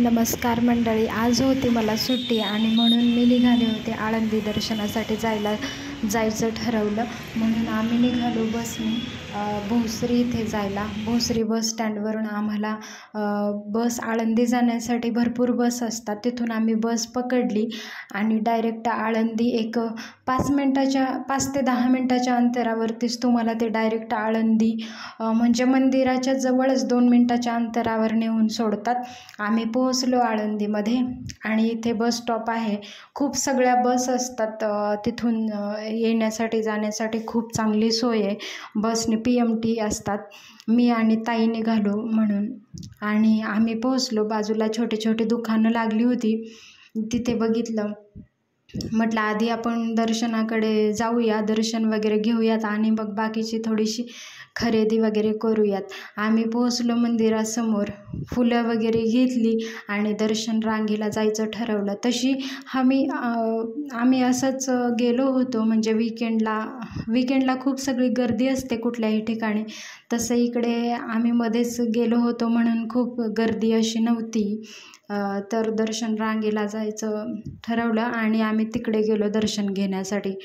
नमस्कार मंडळी, आज होती मला सुट्टी आणि म्हणून मी निघाले होते आळंदी दर्शनासाठी जायचं ठरवलं. म्हणून आम्ही निघालो बसने भोसरी इथे जायला. भोसरी बस स्टँडवरून आम्हाला बस आळंदी जाण्यासाठी भरपूर बस असतात. तिथून आम्ही बस पकडली आणि डायरेक्ट आळंदी एक 5 ते 10 मिनटाच्या अंतरावरतीच तुम्हाला ते डायरेक्ट आळंदी म्हणजे मंदिराच्या जवळच 2 मिनटाच्या अंतरावर नेऊन सोडतात. आम्ही पोहोचलो आळंदीमध्ये आणि इथे बस स्टॉप आहे. खूप सगळ्या बस असतात तिथून येण्यासाठी जाण्यासाठी खूप चांगली सोय आहे. बसने PMT असतात. मी आणि ताई निघालो म्हणून आणि आम्ही पोहोचलो. बाजूला छोटे छोटे दुकानं लागली होती, तिथे बघितलं. म्हटलं आधी आपण दर्शनाकडे जाऊया, दर्शन वगैरे घेऊयात आणि मग बाकीची थोडीशी खरेदी वगैरे करूयात. आम्ही पोहोचलो मंदिरासमोर, फुलं वगैरे घेतली आणि दर्शन रांगेला जायचं ठरवलं. तशी आम्ही असंच गेलो होतो, म्हणजे विकेंडला खूप सगळी गर्दी असते कुठल्याही ठिकाणी. तसं इकडे आम्ही मध्येच गेलो होतो म्हणून खूप गर्दी अशी नव्हती. तर दर्शन रांगेला जायचं ठरवलं आणि आम्ही तिकडे गेलो दर्शन घेण्यासाठी.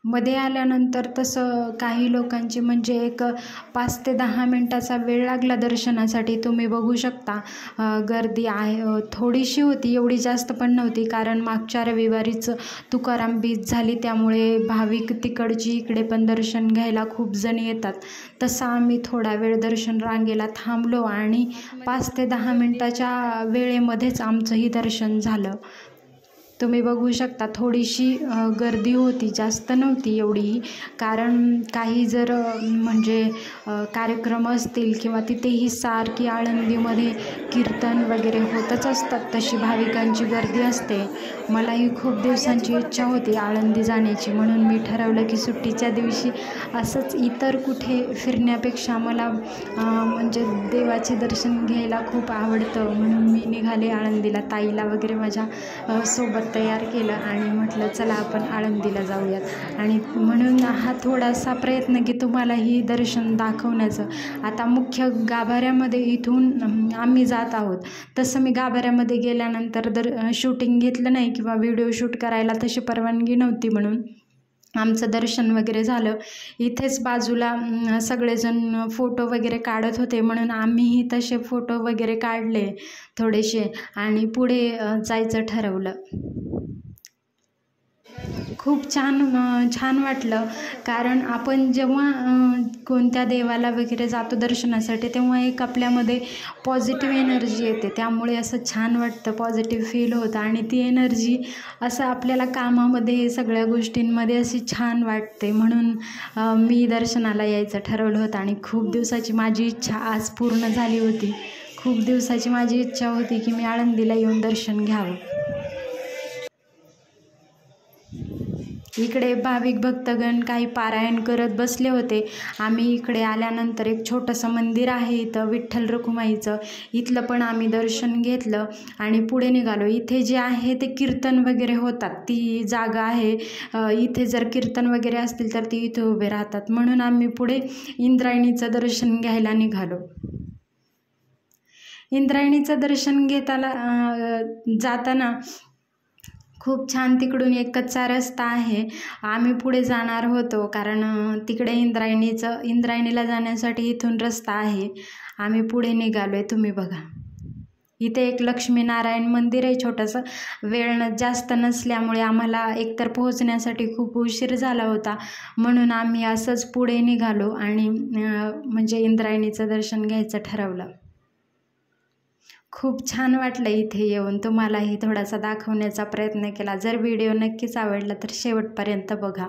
मध्ये आल्यानंतर तसं काही लोकांची म्हणजे एक 5 ते 10 मिनटाचा वेळ लागला दर्शनासाठी. तुम्ही बघू शकता गर्दी आहे, थोडीशी होती, एवढी जास्त पण नव्हती. कारण मागच्या रविवारीच तुकाराम बीज झाली, त्यामुळे भाविक तिकडची इकडे पण दर्शन घ्यायला खूप जण येतात. तसं आम्ही थोडा वेळ दर्शन रांगेला थांबलो आणि 5 ते 10 मिनटाच्या वेळेमध्येच आमचंही दर्शन झालं. तुम्ही बघू शकता थोडीशी गर्दी होती, जास्त नव्हती एवढी. कारण काही जर म्हणजे कार्यक्रम असतील किंवा तिथेही सारखी आळंदीमध्ये कीर्तन वगैरे होतच असतात, तशी भाविकांची गर्दी असते. मलाही खूप दिवसांची इच्छा होती आळंदी जाण्याची, म्हणून मी ठरवलं की सुट्टीच्या दिवशी असंच इतर कुठे फिरण्यापेक्षा मला म्हणजे देवाचे दर्शन घ्यायला खूप आवडतं. म्हणून मी निघाले आळंदीला. ताईला वगैरे माझ्या सोबत तयार केलं आणि म्हटलं चला आपण आळंदीला जाऊयात. आणि म्हणून हा थोडासा प्रयत्न की तुम्हालाही दर्शन दाखवण्याचं. आता मुख्य गाभाऱ्यामध्ये इथून आम्ही जात आहोत. तसं मी गाभाऱ्यामध्ये गेल्यानंतर शूटिंग घेतलं नाही किंवा व्हिडिओ शूट करायला तशी परवानगी नव्हती, म्हणून आमचं दर्शन वगैरे झालं. इथेच बाजूला सगळेजण फोटो वगैरे काढत होते, म्हणून आम्हीही तसे फोटो वगैरे काढले थोडेसे आणि पुढे जायचं ठरवलं. खूप छान वाटलं. कारण आपण जेव्हा कोणत्या देवाला वगैरे जातो दर्शनासाठी, तेव्हा एक आपल्यामध्ये पॉझिटिव्ह एनर्जी येते. त्यामुळे असं छान वाटतं, पॉझिटिव्ह फील होतं आणि ती एनर्जी असं आपल्याला कामामध्ये सगळ्या गोष्टींमध्ये अशी छान वाटते. म्हणून मी दर्शनाला यायचं ठरवलं होतं आणि खूप दिवसाची माझी इच्छा आज पूर्ण झाली होती. खूप दिवसाची माझी इच्छा होती की मी आळंदीला येऊन दर्शन घ्यावं. इकडे भाविक भक्तगण काही पारायण करत बसले होते. आम्ही इकडे आल्यानंतर एक छोटंसं मंदिर आहे इथं विठ्ठल रखुमाईचं, इथलं पण आम्ही दर्शन घेतलं आणि पुढे निघालो. इथे जे आहे ते कीर्तन वगैरे होतात, ती जागा आहे. इथे जर कीर्तन वगैरे असतील तर ती इथे उभे राहतात. म्हणून आम्ही पुढे इंद्रायणीचं दर्शन घ्यायला निघालो. इंद्रायणीचं दर्शन जाताना खूप छान तिकडून एक कच्चा रस्ता आहे. आम्ही पुढे जाणार होतो कारण तिकडे इंद्रायणीला जाण्यासाठी इथून रस्ता आहे. आम्ही पुढे निघालो आहे, तुम्ही बघा. इथे एक लक्ष्मीनारायण मंदिर आहे छोटंसं. वेळ जास्त नसल्यामुळे आम्हाला एकतर पोहोचण्यासाठी खूप उशीर झाला होता, म्हणून आम्ही असंच पुढे निघालो आणि म्हणजे इंद्रायणीचं दर्शन घ्यायचं ठरवलं. खूप छान वाटलं इथे येऊन. तुम्हालाही थोडासा दाखवण्याचा प्रयत्न केला. जर व्हिडिओ नक्कीच आवडला तर शेवटपर्यंत बघा.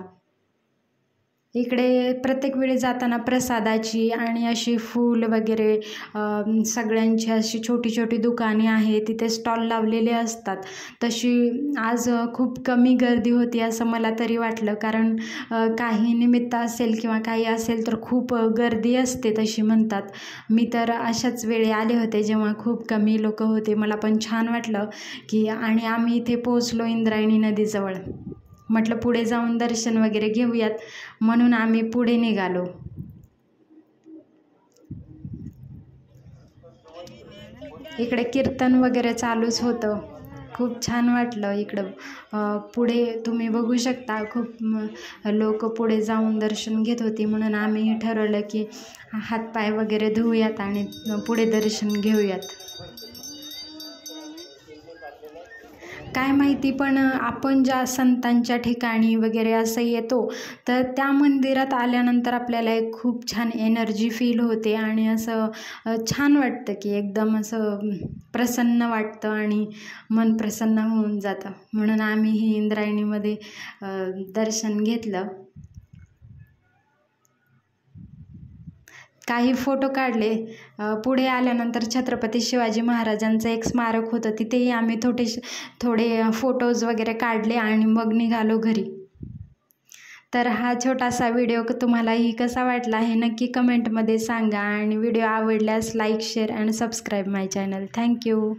इकडे प्रत्येक वेळी जाताना प्रसादाची आणि अशी फूल वगैरे सगळ्यांची अशी छोटी छोटी दुकाने आहेत, तिथे स्टॉल लावलेले असतात. तशी आज खूप कमी गर्दी होती असं मला तरी वाटलं. कारण काही निमित्त असेल किंवा काही असेल तर खूप गर्दी असते तशी म्हणतात. मी तर अशाच वेळी आले होते जेव्हा खूप कमी लोक होते. मला पण छान वाटलं की आणि आम्ही इथे पोहोचलो इंद्रायणी नदीजवळ. म्हटलं पुढे जाऊन दर्शन वगैरे घेऊयात, म्हणून आम्ही पुढे निघालो. इकडे कीर्तन वगैरे चालूच होतं. खूप छान वाटलं इकडं. पुढे तुम्ही बघू शकता खूप लोक पुढे जाऊन दर्शन घेत होती, म्हणून आम्ही ठरवलं की हातपाय वगैरे धुऊयात आणि पुढे दर्शन घेऊयात. काय माहिती, पण आपण ज्या संतांच्या ठिकाणी वगैरे असं येतो तर त्या मंदिरात आल्यानंतर आपल्याला एक खूप छान एनर्जी फील होते आणि असं छान वाटतं की एकदम असं प्रसन्न वाटतं आणि मन प्रसन्न होऊन जातं. म्हणून आम्ही इंद्रायणीमध्ये दर्शन घेतलं. काही फोटो काढले. पुढे आल्यानंतर छत्रपती शिवाजी महाराजांचं एक स्मारक होतं, तिथेही आम्ही थोडे फोटोज वगैरे काढले आणि मग निघालो घरी. तर हा छोटासा व्हिडिओ तुम्हालाही कसा वाटला हे नक्की कमेंटमध्ये सांगा आणि व्हिडिओ आवडल्यास like, share and subscribe my channel. Thank you.